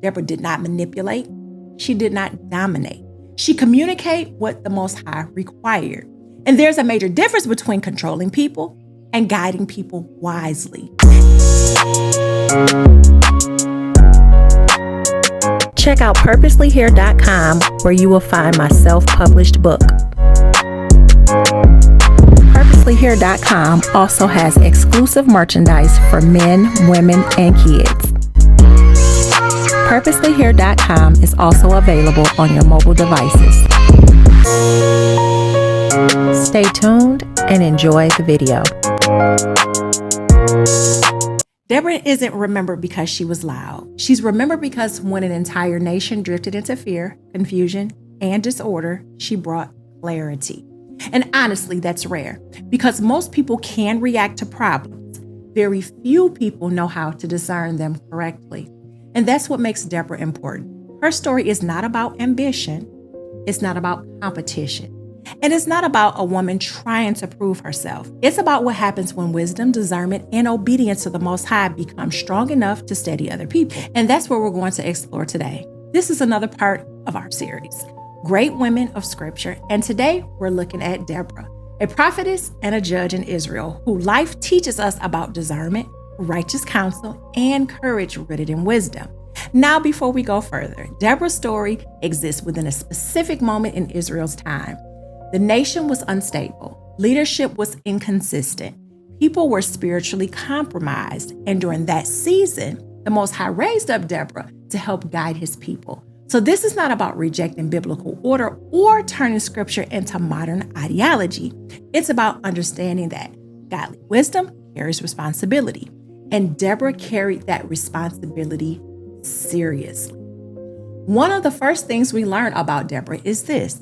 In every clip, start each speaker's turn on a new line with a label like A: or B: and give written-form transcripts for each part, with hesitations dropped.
A: Deborah did not manipulate. She did not dominate. She communicated what the Most High required. And there's a major difference between controlling people and guiding people wisely.
B: Check out purposelyhere.com where you will find my self-published book. Purposelyhere.com also has exclusive merchandise for men, women, and kids. Purposelyhere.com is also available on your mobile devices. Stay tuned and enjoy the video.
A: Deborah isn't remembered because she was loud. She's remembered because when an entire nation drifted into fear, confusion, and disorder, she brought clarity. And honestly, that's rare because most people can react to problems. Very few people know how to discern them correctly. And that's what makes Deborah important. Her story is not about ambition. It's not about competition. And it's not about a woman trying to prove herself. It's about what happens when wisdom, discernment, and obedience to the Most High become strong enough to steady other people. And that's what we're going to explore today. This is another part of our series, Great Women of Scripture. And today we're looking at Deborah, a prophetess and a judge in Israel, whose life teaches us about discernment, righteous counsel, and courage rooted in wisdom. Now, before we go further, Deborah's story exists within a specific moment in Israel's time. The nation was unstable. Leadership was inconsistent. People were spiritually compromised. And during that season, the Most High raised up Deborah to help guide his people. So this is not about rejecting biblical order or turning scripture into modern ideology. It's about understanding that godly wisdom carries responsibility. And Deborah carried that responsibility seriously. One of the first things we learn about Deborah is this.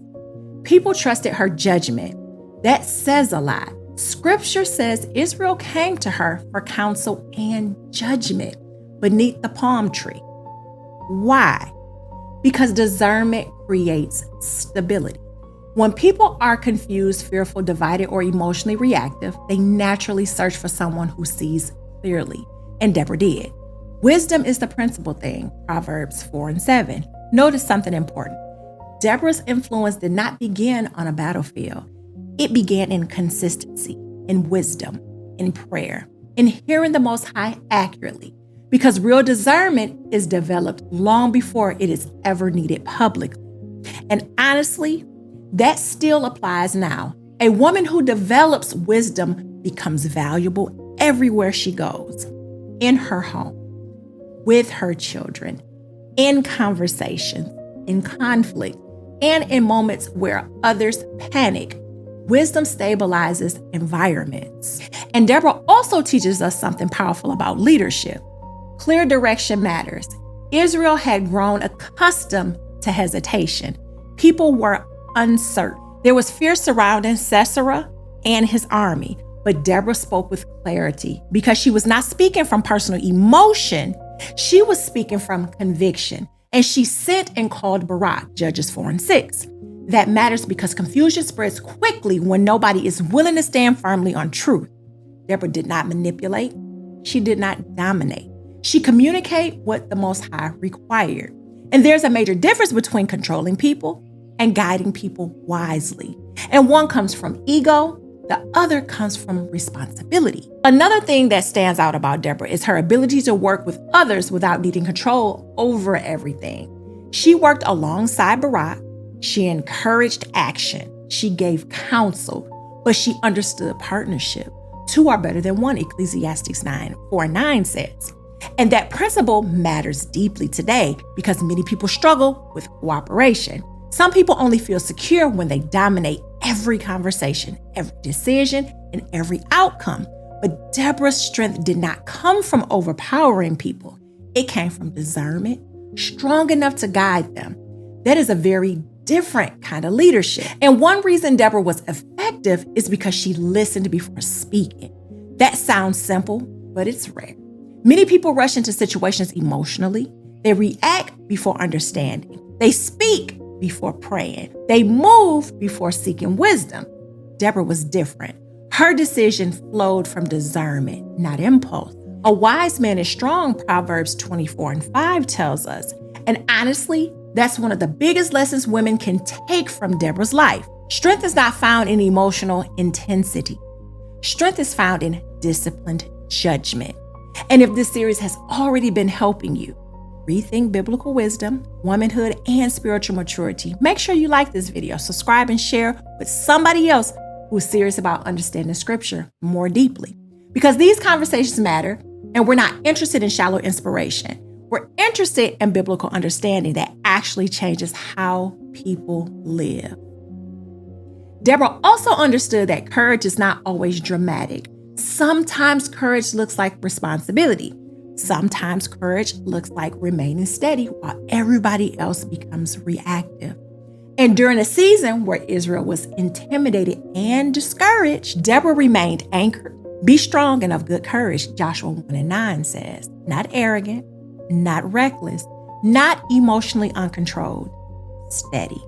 A: People trusted her judgment. That says a lot. Scripture says Israel came to her for counsel and judgment beneath the palm tree. Why? Because discernment creates stability. When people are confused, fearful, divided, or emotionally reactive, they naturally search for someone who sees clearly. And Deborah did. Wisdom is the principal thing, Proverbs 4:7. Notice something important. Deborah's influence did not begin on a battlefield. It began in consistency, in wisdom, in prayer, in hearing the Most High accurately. Because real discernment is developed long before it is ever needed publicly. And honestly, that still applies now. A woman who develops wisdom becomes valuable everywhere she goes. In her home, with her children, in conversations, in conflict, and in moments where others panic. Wisdom stabilizes environments. And Deborah also teaches us something powerful about leadership. Clear direction matters. Israel had grown accustomed to hesitation. People were uncertain. There was fear surrounding Sisera and his army, but Deborah spoke with clarity because she was not speaking from personal emotion. She was speaking from conviction. And she sent and called Barak, Judges 4:6. That matters because confusion spreads quickly when nobody is willing to stand firmly on truth. Deborah did not manipulate. She did not dominate. She communicated what the Most High required. And there's a major difference between controlling people and guiding people wisely. And one comes from ego, the other comes from responsibility. Another thing that stands out about Deborah is her ability to work with others without needing control over everything. She worked alongside Barak. She encouraged action. She gave counsel, but she understood partnership. Two are better than one, Ecclesiastes 9:4-9 says. And that principle matters deeply today because many people struggle with cooperation. Some people only feel secure when they dominate every conversation, every decision, and every outcome. But Deborah's strength did not come from overpowering people. It came from discernment, strong enough to guide them. That is a very different kind of leadership. And one reason Deborah was effective is because she listened before speaking. That sounds simple, but it's rare. Many people rush into situations emotionally. They react before understanding. They speak before praying. They move before seeking wisdom. Deborah was different. Her decision flowed from discernment, not impulse. A wise man is strong, Proverbs 24:5 tells us. And honestly, that's one of the biggest lessons women can take from Deborah's life. Strength is not found in emotional intensity. Strength is found in disciplined judgment. And if this series has already been helping you rethink biblical wisdom, womanhood, and spiritual maturity, make sure you like this video, subscribe, and share with somebody else who's serious about understanding scripture more deeply. Because these conversations matter, and we're not interested in shallow inspiration. We're interested in biblical understanding that actually changes how people live. Deborah also understood that courage is not always dramatic. Sometimes courage looks like responsibility. Sometimes courage looks like remaining steady while everybody else becomes reactive. And during a season where Israel was intimidated and discouraged, Deborah remained anchored. Be strong and of good courage, Joshua 1:9 says. Not arrogant, not reckless, not emotionally uncontrolled, steady.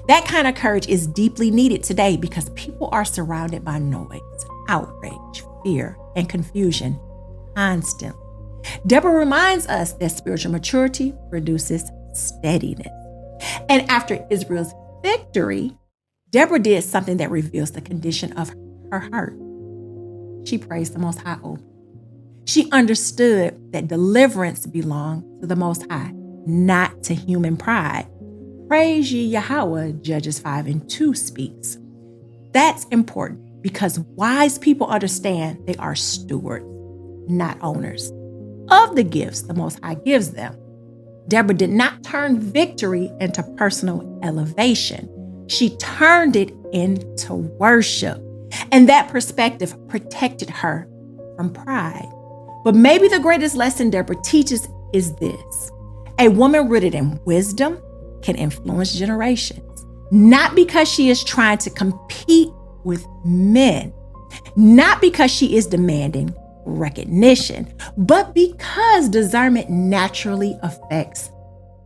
A: That kind of courage is deeply needed today because people are surrounded by noise, outrage, fear, and confusion constantly. Deborah reminds us that spiritual maturity produces steadiness. And after Israel's victory, Deborah did something that reveals the condition of her heart. She praised the Most High openly. She understood that deliverance belonged to the Most High, not to human pride. Praise ye Yahweh, Judges 5:2 speaks. That's important because wise people understand they are stewards, not owners, of the gifts the Most High gives them. Deborah did not turn victory into personal elevation. She turned it into worship. And that perspective protected her from pride. But maybe the greatest lesson Deborah teaches is this: a woman rooted in wisdom can influence generations, not because she is trying to compete with men, not because she is demanding recognition, but because discernment naturally affects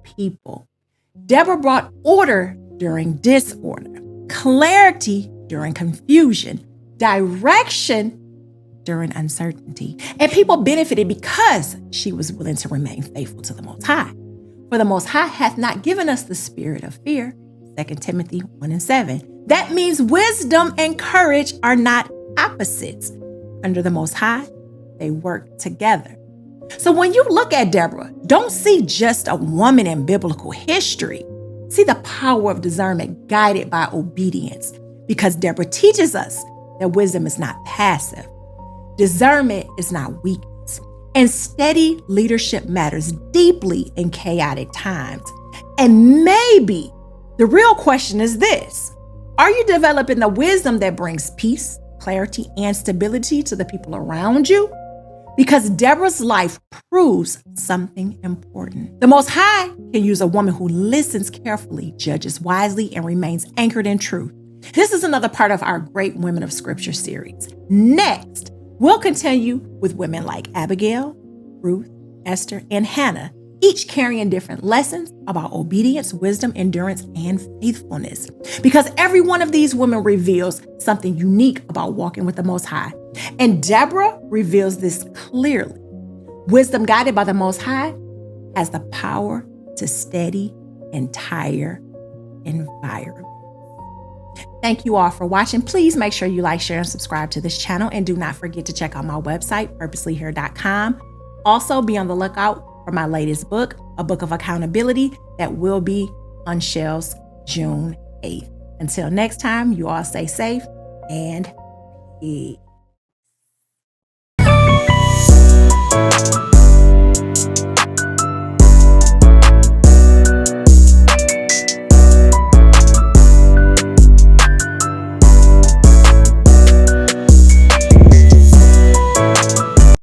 A: people. Deborah brought order during disorder, clarity during confusion, direction during uncertainty. And people benefited because she was willing to remain faithful to the Most High. For the Most High hath not given us the spirit of fear, 2 Timothy 1:7. That means wisdom and courage are not opposites. Under the Most High, they work together. So when you look at Deborah, don't see just a woman in biblical history. See the power of discernment guided by obedience, because Deborah teaches us that wisdom is not passive. Discernment is not weakness. And steady leadership matters deeply in chaotic times. And maybe the real question is this: are you developing the wisdom that brings peace, clarity, and stability to the people around you? Because Deborah's life proves something important. The Most High can use a woman who listens carefully, judges wisely, and remains anchored in truth. This is another part of our Great Women of Scripture series. Next, we'll continue with women like Abigail, Ruth, Esther, and Hannah, each carrying different lessons about obedience, wisdom, endurance, and faithfulness. Because every one of these women reveals something unique about walking with the Most High. And Deborah reveals this clearly. Wisdom guided by the Most High has the power to steady entire environment. Thank you all for watching. Please make sure you like, share, and subscribe to this channel. And do not forget to check out my website, purposelyhere.com. Also, be on the lookout for my latest book, A Book of Accountability, that will be on shelves June 8th. Until next time, you all stay safe and peace.